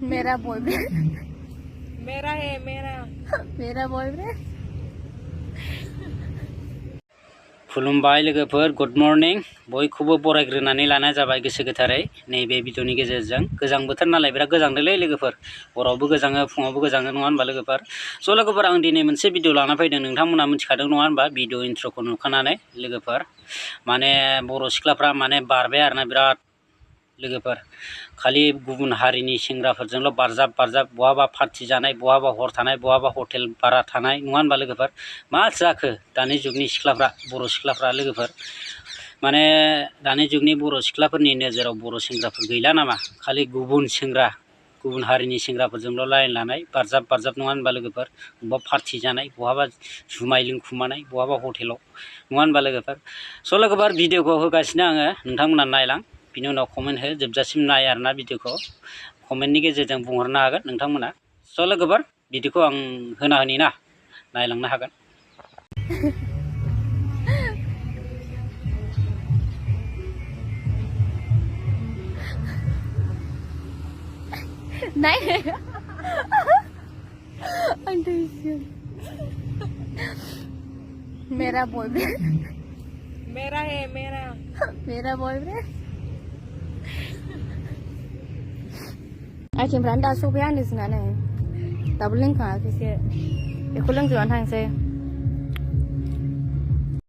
मेरा बॉयफ्रेंड मेरा है मेरा मेरा बॉयफ्रेंड खुलुमबाय लोगोफोर गुड मर्निं बयखौबो बरायग्रोनानै लानाय जाबाय गोसो गोथारै नैबे भिडिअनि गेजेरजों गोजां बोथोर नालाय बिराद गोजांदोंलै लोगोफोर हरावबो गोजाङो फुङावबो गोजाङो नङा होनबा लोगोफोर स' लोगोफोर आं दिनै मोनसे भिडिअ लाना फैदों नोंथांमोना मिथिखादों नङा होनबा भिडिअ इन्ट्र'खौ नुखानानै लोगोफोर माने बर' सिख्लाफ्रा माने बारबाय आरोना बिराद लोगोफोर खालि गुबुन हारिनि सेंग्राफोरजोंल' बारजाब बारजाब बहाबा पार्टि जानाय बहाबा हर थानाय बहाबा हटेल भारा थानाय नङा होनबा लोगोफोर मा जाखो दानि जुगनि सिख्लाफ्रा बर' सिख्लाफ्रा लोगोफोर माने दानि जुगनि बर' सिख्लाफोरनि नोजोराव बर' सेंग्राफोर गैला नामा खालि गुबुन सेंग्रा गुबुन हारिनि सेंग्राफोरजोंल' लाइन लानाय बारजाब बारजाब नङा होनबा लोगोफोर बहाबा पार्टि जानाय बहाबा जुमाय लोंखुमानाय बहाबा हटेलाव नङा होनबा लोगोफोर स' लोगोफोर भिडिअखौ होगासिनो आङो नोंथांमोना नायलां बिनि उनाव कमेन्ट हो जोबजासिम नाय आरोना भिडिअखौ कमेन्टनि गेजेरजों बुंहरनो हागोन नोंथांमोना स' लोगोफोर भिडिअखौ आं होना होनि ना नायलांनो हागोन नहीं मेरा बॉयफ्रेंड मेरा है मेरा बॉयफ्रेंड आइथिंफ्रानो दा सफैहांदोंसो नालाय दाबो लोंखाङाखैसो बेखौ लोंजोबनानै थांसै